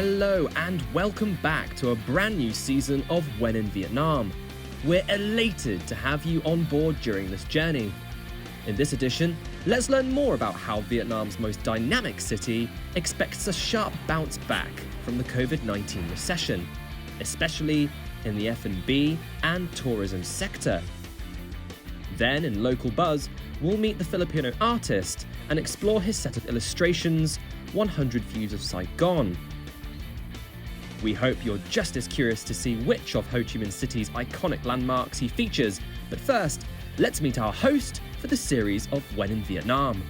Hello and welcome back to a brand new season of When in Vietnam. We're elated to have you on board during this journey. In this edition, let's learn more about how Vietnam's most dynamic city expects a sharp bounce back from the COVID-19 recession, especially in the F&B and tourism sector. Then, in Local Buzz, we'll meet the Filipino artist and explore his set of illustrations, 100 Views of Saigon. We hope you're just as curious to see which of Ho Chi Minh City's iconic landmarks he features. But first, let's meet our host for the series of When in Vietnam.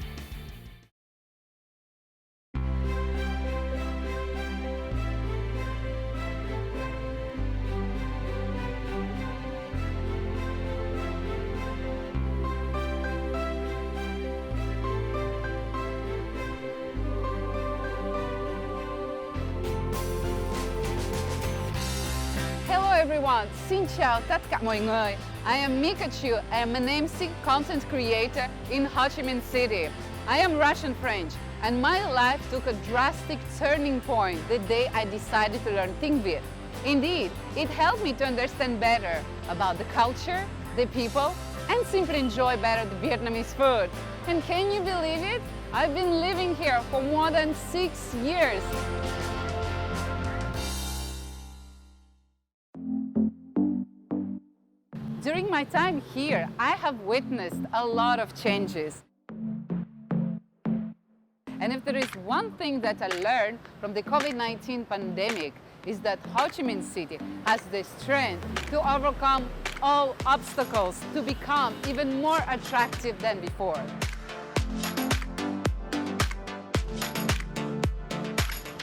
Everyone, xin chào tất cả mọi người. I am Mikachu. I am an MC content creator in Ho Chi Minh City. I am Russian French, and my life took a drastic turning point the day I decided to learn tiếng Việt. Indeed, it helped me to understand better about the culture, the people, and simply enjoy better the Vietnamese food. And can you believe it? I've been living here for more than 6 years. During my time here, I have witnessed a lot of changes. And if there is one thing that I learned from the COVID-19 pandemic, is that Ho Chi Minh City has the strength to overcome all obstacles to become even more attractive than before.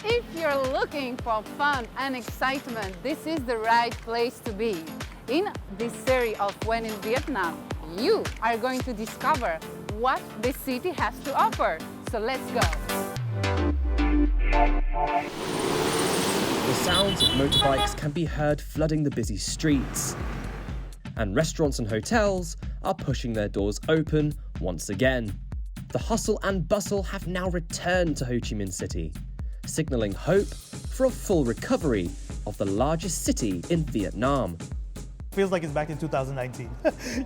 If you're looking for fun and excitement, this is the right place to be. In this series of When in Vietnam, you are going to discover what the city has to offer. So let's go. The sounds of motorbikes can be heard flooding the busy streets. And restaurants and hotels are pushing their doors open once again. The hustle and bustle have now returned to Ho Chi Minh City, signalling hope for a full recovery of the largest city in Vietnam. Feels like it's back in 2019.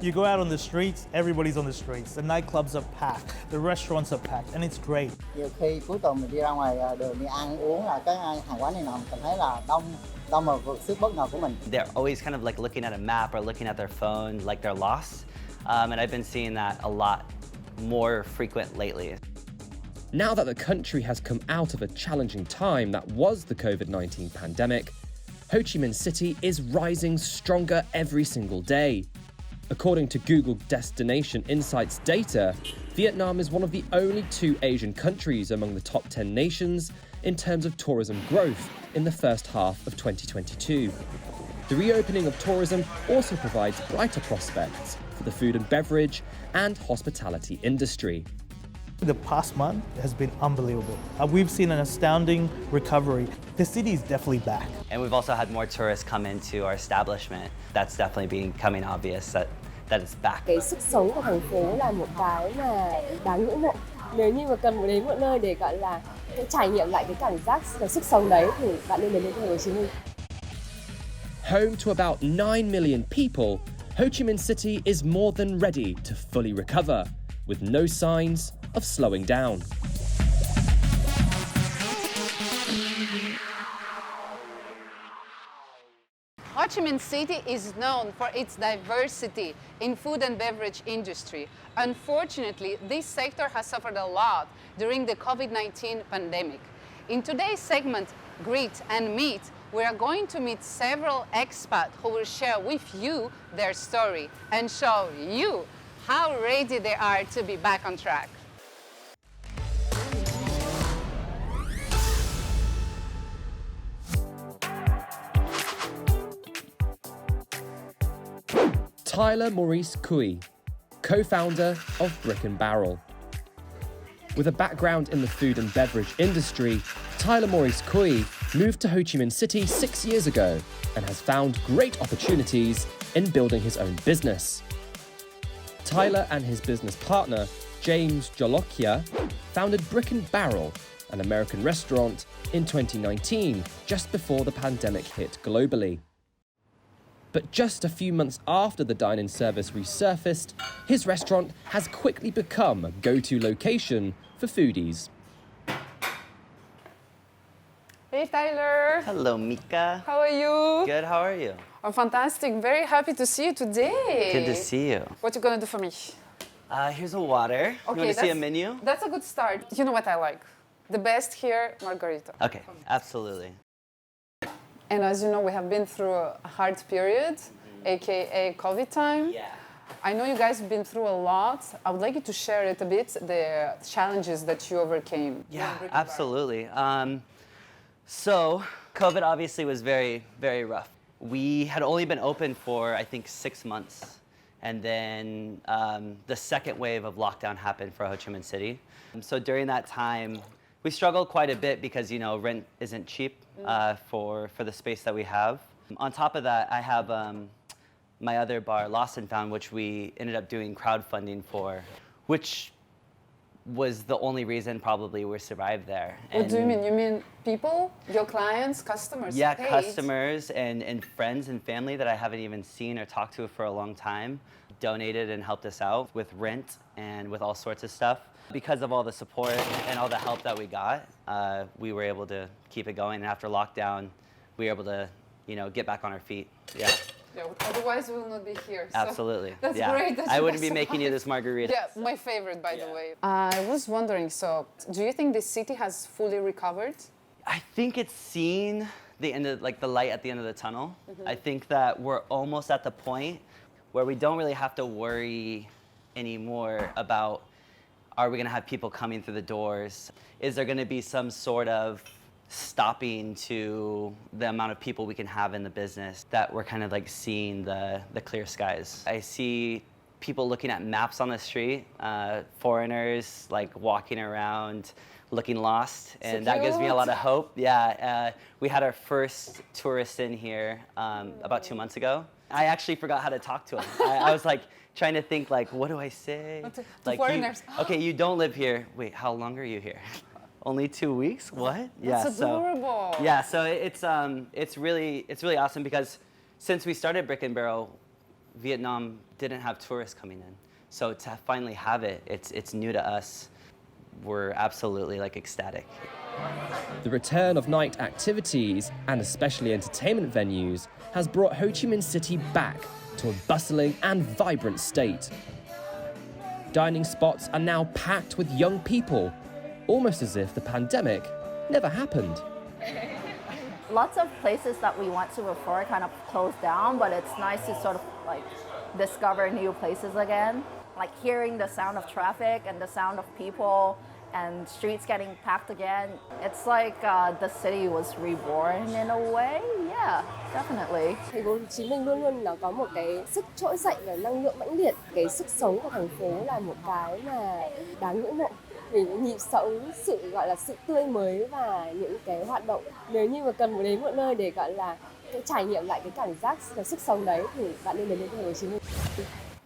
You go out on the streets, everybody's on the streets. The nightclubs are packed, the restaurants are packed, and it's great. Nhiều khi cuối tuần mình đi ra ngoài đường đi ăn uống là cái hàng quán này nào mình cảm thấy là đông mà vượt sức bất ngờ của mình. They're always kind of like looking at a map or looking at their phone like they're lost. And I've been seeing that a lot more frequent lately. Now that the country has come out of a challenging time that was the COVID-19 pandemic, Ho Chi Minh City is rising stronger every single day. According to Google Destination Insights data, Vietnam is one of the only 2 Asian countries among the top 10 nations in terms of tourism growth in the first half of 2022. The reopening of tourism also provides brighter prospects for the food and beverage and hospitality industry. The past month has been unbelievable. We've seen an astounding recovery. The city is definitely back. And we've also had more tourists come into our establishment. That's definitely becoming obvious that it's back. Cái sức sống của thành phố là một cái mà đáng ngưỡng mộ. Nếu như mà cần đến một nơi để gọi là trải nghiệm lại cái cảm giác, cái sức sống đấy thì bạn nên đến Hồ Chí Minh. Home to about 9 million people, Ho Chi Minh City is more than ready to fully recover, with no signs of slowing down. Ho Chi Minh City is known for its diversity in food and beverage industry. Unfortunately, this sector has suffered a lot during the COVID-19 pandemic. In today's segment, Greet and Meet, we are going to meet several expats who will share with you their story and show you how ready they are to be back on track. Tyler Maurice Cui, co-founder of Brick & Barrel. With a background in the food and beverage industry, Tyler Maurice Cui moved to Ho Chi Minh City 6 years ago and has found great opportunities in building his own business. Tyler and his business partner, James Jolokia, founded Brick & Barrel an American restaurant, in 2019, just before the pandemic hit globally. But just a few months after the dine-in service resurfaced, his restaurant has quickly become a go-to location for foodies. Hey Tyler! Hello, Mika. How are you? Good, how are you? I'm fantastic. Very happy to see you today. Good to see you. What you gonna do for me? Here's a water. You want to see a menu? That's a good start. You know what I like? The best here, margarita. Okay, absolutely. And as you know, we have been through a hard period, aka COVID time. Yeah. I know you guys have been through a lot. I would like you to share it a bit, the challenges that you overcame. Yeah, absolutely. So, COVID obviously was very, very rough. We had only been open for, I think, 6 months. And then the second wave of lockdown happened for Ho Chi Minh City. So during that time, we struggled quite a bit because, you know, rent isn't cheap for the space that we have. On top of that, I have my other bar, Lost and Found, which we ended up doing crowdfunding for, which was the only reason probably we survived there. What do you mean? You mean people, your clients, customers? Yeah, paid? customers and friends and family that I haven't even seen or talked to for a long time donated and helped us out with rent and with all sorts of stuff. Because of all the support and all the help that we got, we were able to keep it going. And after lockdown, we were able to, you know, get back on our feet. Yeah. Yeah, otherwise we will not be here. So Absolutely. That's yeah. great. That I you wouldn't guys be making you survived. this margarita. Yeah, my favorite, by the way. I was wondering, so do you think the city has fully recovered? I think it's seen the end of, like, the light at the end of the tunnel. I think that we're almost at the point where we don't really have to worry anymore about, are we going to have people coming through the doors? Is there going to be some sort of stopping to the amount of people we can have in the business, that we're kind of like seeing the clear skies? I see people looking at maps on the street, foreigners like walking around looking lost, and that gives me a lot of hope. Yeah, we had our first tourist in here about 2 months ago. I actually forgot how to talk to him. I was like trying to think, like, what do I say? To foreigners. Okay, you don't live here. Wait, how long are you here? Only 2 weeks? What? That's adorable. Yeah, so it's really awesome because since we started Brick and Barrel, Vietnam didn't have tourists coming in. So to finally have it, it's new to us. We're absolutely like ecstatic. The return of night activities, and especially entertainment venues, has brought Ho Chi Minh City back to a bustling and vibrant state. Dining spots are now packed with young people, almost as if the pandemic never happened. Lots of places that we went to before kind of closed down, but it's nice to sort of like discover new places again. Like hearing the sound of traffic and the sound of people and streets getting packed again. It's like the city was reborn in a way. Yeah, definitely. Thành phố Hồ Chí Minh luôn luôn là có một cái sức trỗi dậy và năng lượng mãnh liệt. Cái sức sống của thành phố là một cái mà đáng ngưỡng mộ. Vì nhịp sống, sự gọi là sự tươi mới và những cái hoạt động. Nếu như mà cần đến một nơi để gọi là trải nghiệm lại cái cảm giác và sức sống đấy thì bạn nên đến thành phố Hồ Chí Minh.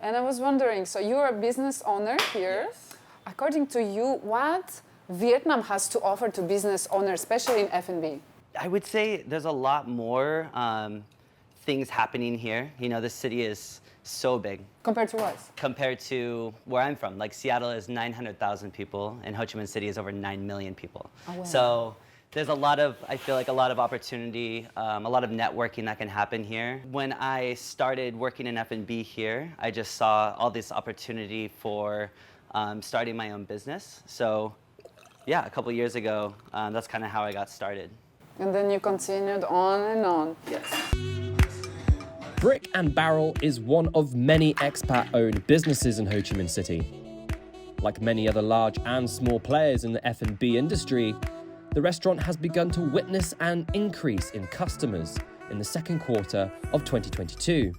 And I was wondering, so you're a business owner here. Yes. According to you, what Vietnam has to offer to business owners, especially in F&B? I would say there's a lot more things happening here. You know, the city is so big. Compared to what? Compared to where I'm from. Like Seattle is 900,000 people and Ho Chi Minh City is over 9 million people. Oh, wow. So there's a lot of, I feel like a lot of opportunity, a lot of networking that can happen here. When I started working in F&B here, I just saw all this opportunity for starting my own business. So yeah, a couple years ago, that's kind of how I got started. And then you continued on and on. Yes. Brick and Barrel is one of many expat-owned businesses in Ho Chi Minh City. Like many other large and small players in the F&B industry, the restaurant has begun to witness an increase in customers in the second quarter of 2022.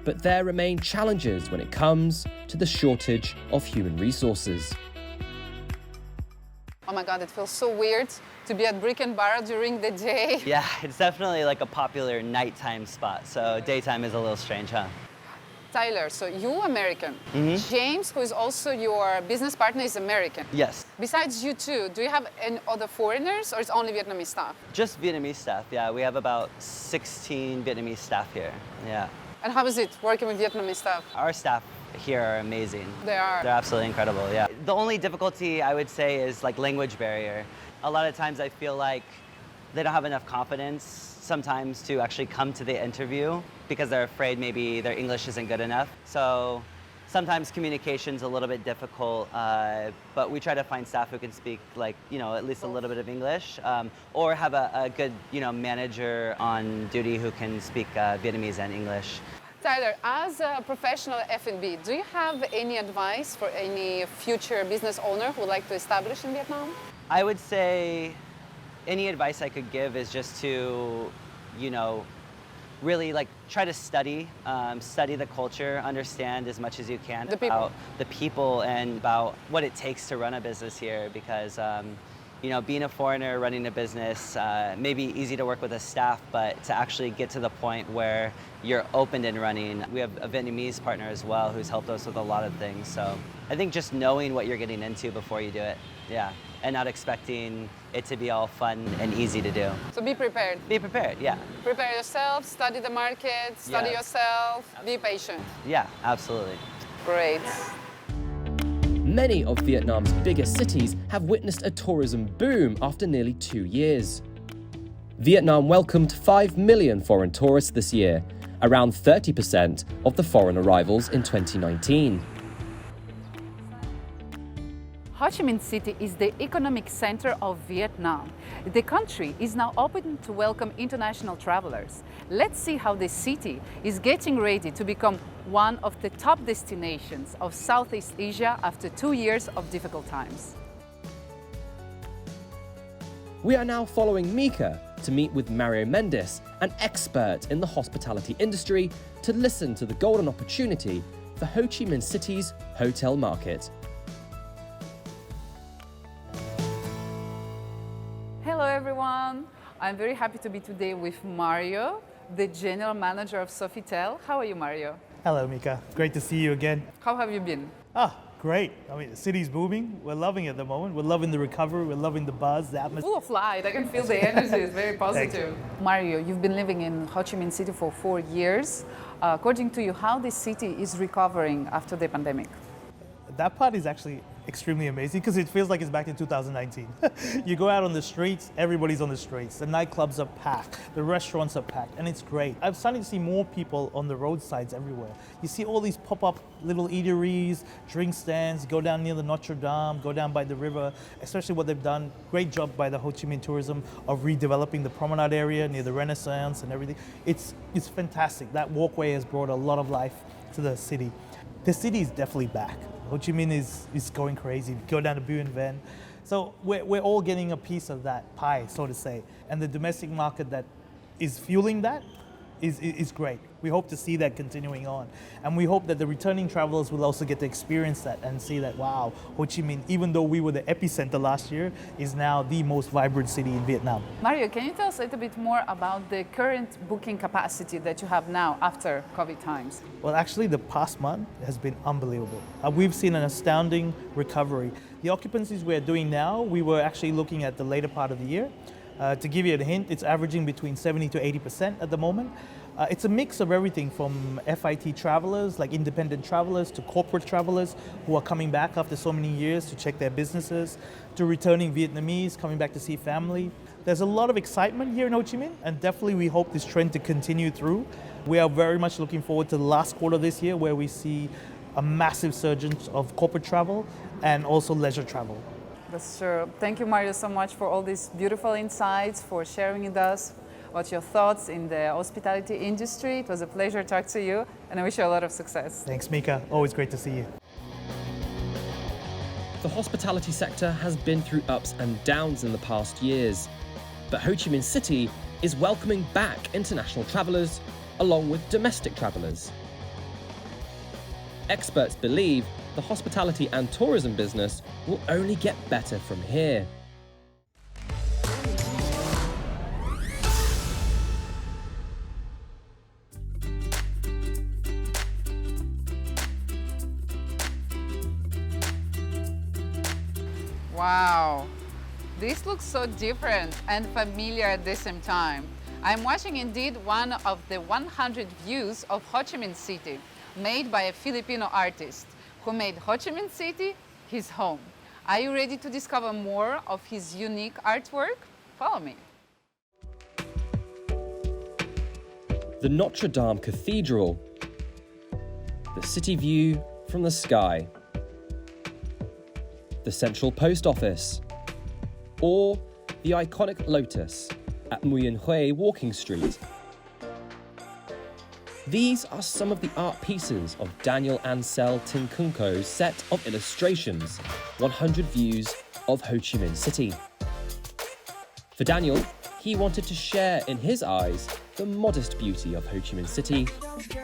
But there remain challenges when it comes to the shortage of human resources. Oh my God, it feels so weird to be at Brick and Barrel during the day. Yeah, it's definitely like a popular nighttime spot. So daytime is a little strange, huh? Tyler, so you American. James, who is also your business partner, is American. Yes. Besides you two, do you have any other foreigners or it's only Vietnamese staff? Just Vietnamese staff, yeah. We have about 16 Vietnamese staff here, yeah. And how is it working with Vietnamese staff? Our staff here are amazing. They are. They're absolutely incredible, yeah. The only difficulty I would say is like language barrier. A lot of times I feel like they don't have enough confidence sometimes to actually come to the interview because they're afraid maybe their English isn't good enough. So sometimes communication's a little bit difficult, but we try to find staff who can speak like, at least a little bit of English, or have a good, manager on duty who can speak Vietnamese and English. Tyler, as a professional F&B, do you have any advice for any future business owner who would like to establish in Vietnam? I would say any advice I could give is just to, really like try to study the culture, understand as much as you can about the people and about what it takes to run a business here because, being a foreigner running a business may be easy to work with a staff, but to actually get to the point where you're opened and running. We have a Vietnamese partner as well who's helped us with a lot of things. So I think just knowing what you're getting into before you do it, yeah, and not expecting it to be all fun and easy to do. So be prepared. Be prepared, yeah. Prepare yourself, study the market, study yourself, be patient. Yeah, absolutely. Great. Many of Vietnam's biggest cities have witnessed a tourism boom after nearly 2 years. Vietnam welcomed 5 million foreign tourists this year, around 30% of the foreign arrivals in 2019. Ho Chi Minh City is the economic center of Vietnam. The country is now open to welcome international travelers. Let's see how the city is getting ready to become one of the top destinations of Southeast Asia after 2 years of difficult times. We are now following Mika to meet with Mario Mendes, an expert in the hospitality industry, to listen to the golden opportunity for Ho Chi Minh City's hotel market. Hello everyone. I'm very happy to be today with Mario, the general manager of Sofitel. How are you, Mario? Hello, Mika. Great to see you again. How have you been? Great. I mean, the city's booming. We're loving it at the moment. We're loving the recovery. We're loving the buzz, the atmosphere. Full of light. I can feel the energy. It's very positive. Mario, you've been living in Ho Chi Minh City for 4 years. According to you, how this city is recovering after the pandemic? That part is actually extremely amazing because it feels like it's back in 2019. You go out on the streets, everybody's on the streets. The nightclubs are packed, the restaurants are packed, and it's great. I'm starting to see more people on the roadsides everywhere. You see all these pop-up little eateries, drink stands, go down near the Notre Dame, go down by the river, especially what they've done. Great job by the Ho Chi Minh Tourism of redeveloping the promenade area near the Renaissance and everything. It's fantastic. That walkway has brought a lot of life to the city. The city is definitely back. Ho Chi Minh is going crazy. Go down to Buen Ven. So we're all getting a piece of that pie, so to say. And the domestic market that is fueling that is great. We hope to see that continuing on. And we hope that the returning travelers will also get to experience that and see that, wow, Ho Chi Minh, even though we were the epicenter last year, is now the most vibrant city in Vietnam. Mario, can you tell us a little bit more about the current booking capacity that you have now after COVID times? Well, actually, the past month has been unbelievable. We've seen an astounding recovery. The occupancies we're doing now, we were actually looking at the later part of the year. To give you a hint, it's averaging between 70 to 80% at the moment. It's a mix of everything from FIT travelers, like independent travelers, to corporate travelers who are coming back after so many years to check their businesses, to returning Vietnamese coming back to see family. There's a lot of excitement here in Ho Chi Minh, and definitely we hope this trend to continue through. We are very much looking forward to the last quarter of this year where we see a massive surge of corporate travel and also leisure travel. That's true. Thank you, Mario, so much for all these beautiful insights, for sharing with us about your thoughts in the hospitality industry. It was a pleasure to talk to you, and I wish you a lot of success. Thanks, Mika. Always great to see you. The hospitality sector has been through ups and downs in the past years, but Ho Chi Minh City is welcoming back international travellers along with domestic travellers. Experts believe the hospitality and tourism business will only get better from here. Wow, this looks so different and familiar at the same time. I'm watching indeed one of the 100 views of Ho Chi Minh City, made by a Filipino artist who made Ho Chi Minh City his home. Are you ready to discover more of his unique artwork? Follow me. The Notre Dame Cathedral, the city view from the sky, the Central Post Office, or the iconic Lotus at Nguyen Hue Walking Street. These are some of the art pieces of Daniel Ansel Tinkunko's set of illustrations, 100 Views of Ho Chi Minh City. For Daniel, he wanted to share in his eyes the modest beauty of Ho Chi Minh City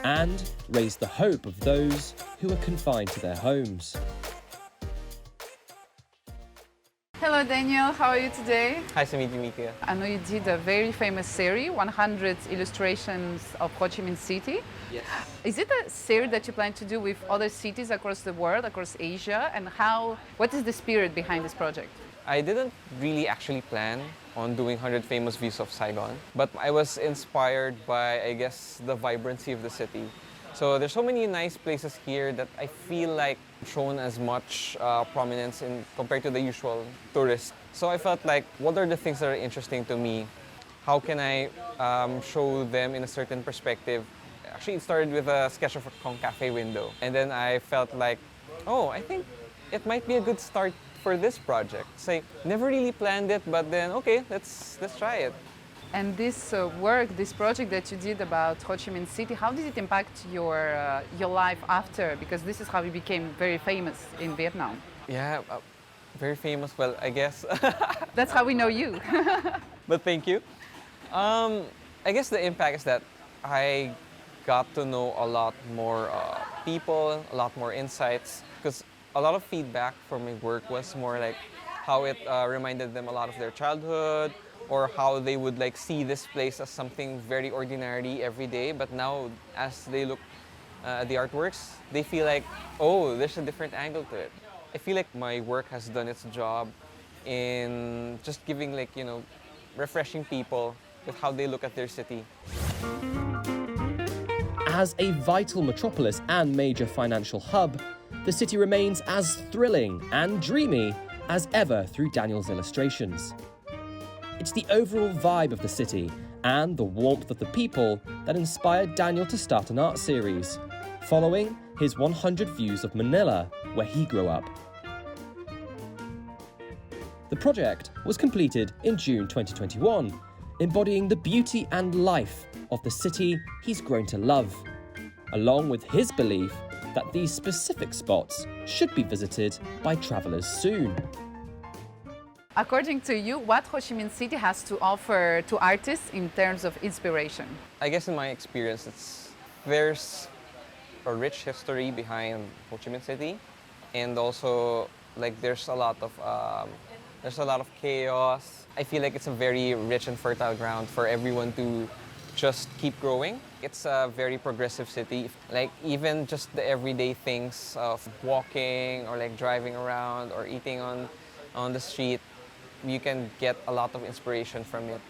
and raise the hope of those who are confined to their homes. Hello Daniel, how are you today? Nice to meet you, Mika. I know you did a very famous series, 100 illustrations of Ho Chi Minh City. Yes. Is it a series that you plan to do with other cities across the world, across Asia? And what is the spirit behind this project? I didn't really actually plan on doing 100 famous views of Saigon, but I was inspired by, I guess, the vibrancy of the city. So there's so many nice places here that I feel like shown as much prominence in compared to the usual tourists. So I felt like, what are the things that are interesting to me? How can I show them in a certain perspective? Actually, it started with a sketch of a Kong Cafe window. And then I felt like, oh, I think it might be a good start for this project. So I never really planned it, but then, okay, let's try it. And this this project that you did about Ho Chi Minh City, how did it impact your life after? Because this is how you became very famous in Vietnam. Yeah, very famous. Well, I guess. That's how we know you. But thank you. I guess the impact is that I got to know a lot more people, a lot more insights. Because a lot of feedback from my work was more like how it reminded them a lot of their childhood, or how they would like see this place as something very ordinary every day, but now as they look at the artworks, they feel like, oh, there's a different angle to it. I feel like my work has done its job in just giving refreshing people with how they look at their city. As a vital metropolis and major financial hub, the city remains as thrilling and dreamy as ever through Daniel's illustrations. It's the overall vibe of the city and the warmth of the people that inspired Daniel to start an art series, following his 100 Views of Manila, where he grew up. The project was completed in June 2021, embodying the beauty and life of the city he's grown to love, along with his belief that these specific spots should be visited by travellers soon. According to you, what Ho Chi Minh City has to offer to artists in terms of inspiration? I guess in my experience, there's a rich history behind Ho Chi Minh City, and also there's a lot of chaos. I feel like it's a very rich and fertile ground for everyone to just keep growing. It's a very progressive city. Even just the everyday things of walking or driving around or eating on the street, you can get a lot of inspiration from it.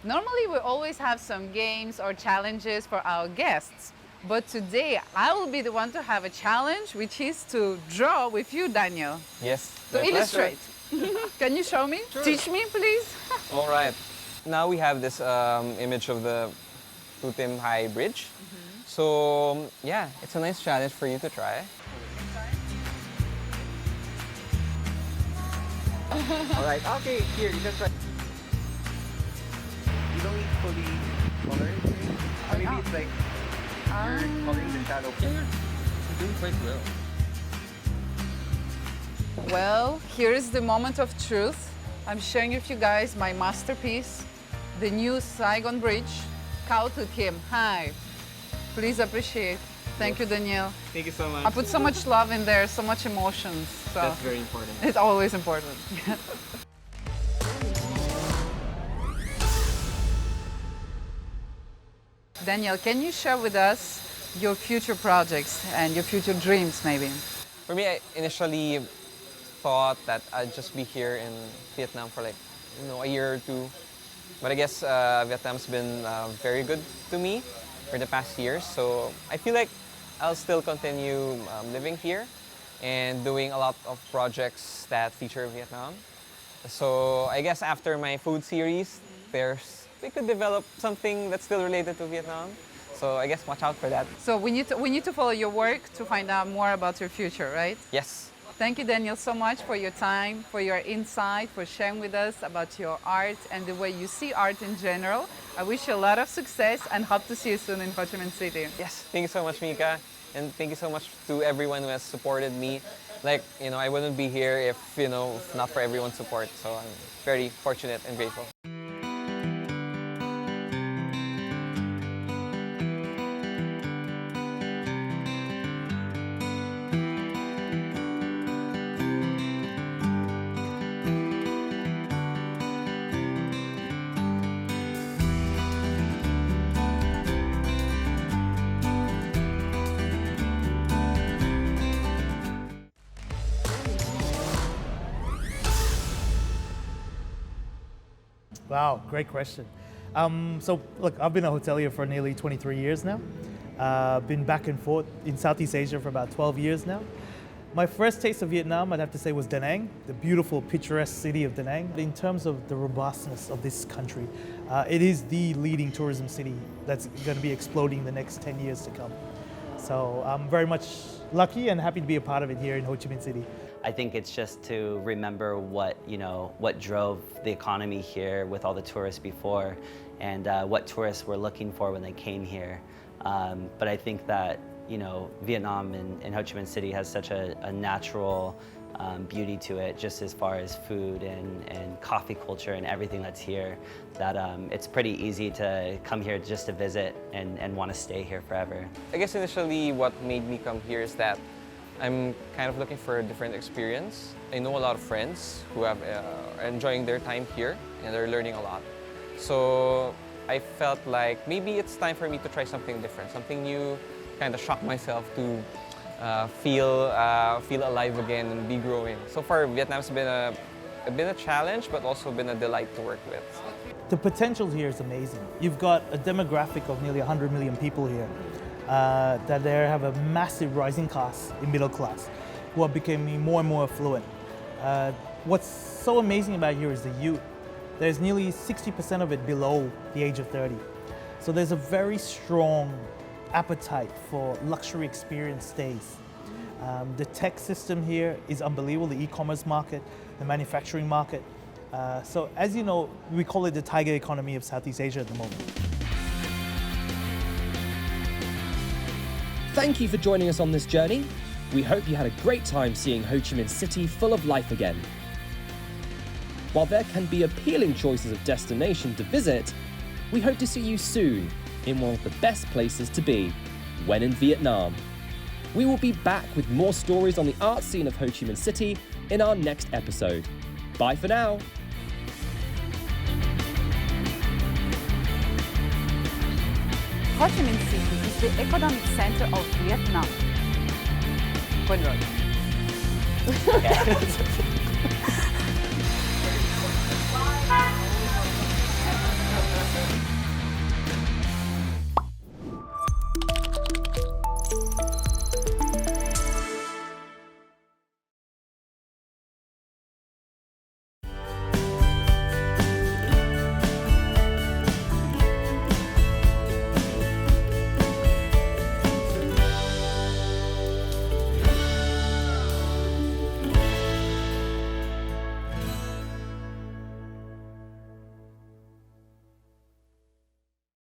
Normally we always have some games or challenges for our guests, but today I will be the one to have a challenge, which is to draw with you, Daniel. Yes. To illustrate. Can you show me? Sure. Teach me, please. All right. Now we have this image of the Tutim High Bridge. So yeah, it's a nice challenge for you to try. All right, okay, here, you can try. You don't need fully color it. Or maybe it's you're coloring the shadow. You're doing quite well. Well, here is the moment of truth. I'm sharing with you guys my masterpiece, the new Saigon Bridge, Khao Tutim High. Please appreciate. Thank you, Daniel. Thank you so much. I put so much love in there, so much emotions. So that's very important. It's always important. Daniel, can you share with us your future projects and your future dreams, maybe? For me, I initially thought that I'd just be here in Vietnam for like, a year or two. But I guess Vietnam's been very good to me for the past years. So I feel like I'll still continue living here and doing a lot of projects that feature Vietnam. So I guess after my food series, we could develop something that's still related to Vietnam. So I guess watch out for that. So we need to follow your work to find out more about your future, right? Yes. Thank you, Daniel, so much for your time, for your insight, for sharing with us about your art and the way you see art in general. I wish you a lot of success and hope to see you soon in Ho Chi Minh City. Yes, thank you so much, Mika. And thank you so much to everyone who has supported me. Like, I wouldn't be here if not for everyone's support. So I'm very fortunate and grateful. Wow, great question. So look, I've been a hotelier for nearly 23 years now. Been back and forth in Southeast Asia for about 12 years now. My first taste of Vietnam, I'd have to say, was Da Nang, the beautiful, picturesque city of Da Nang. In terms of the robustness of this country, it is the leading tourism city that's going to be exploding in the next 10 years to come. So I'm very much lucky and happy to be a part of it here in Ho Chi Minh City. I think it's just to remember what drove the economy here with all the tourists before, and what tourists were looking for when they came here. But I think that Vietnam and Ho Chi Minh City has such a natural beauty to it, just as far as food and coffee culture and everything that's here, that it's pretty easy to come here just to visit and want to stay here forever. I guess initially what made me come here is that I'm kind of looking for a different experience. I know a lot of friends who are enjoying their time here and they're learning a lot. So I felt like maybe it's time for me to try something different, something new, kind of shock myself to feel alive again and be growing. So far, Vietnam's been a challenge, but also been a delight to work with. The potential here is amazing. You've got a demographic of nearly 100 million people here. That they have a massive rising class in middle class who are becoming more and more affluent. What's so amazing about here is the youth. There's nearly 60% of it below the age of 30. So there's a very strong appetite for luxury experience stays. The tech system here is unbelievable, the e-commerce market, the manufacturing market. So as you know, we call it the tiger economy of Southeast Asia at the moment. Thank you for joining us on this journey. We hope you had a great time seeing Ho Chi Minh City full of life again. While there can be appealing choices of destination to visit, we hope to see you soon in one of the best places to be, when in Vietnam. We will be back with more stories on the art scene of Ho Chi Minh City in our next episode. Bye for now. Ho Chi Minh City is the economic center of Vietnam. Quên rồi. Okay.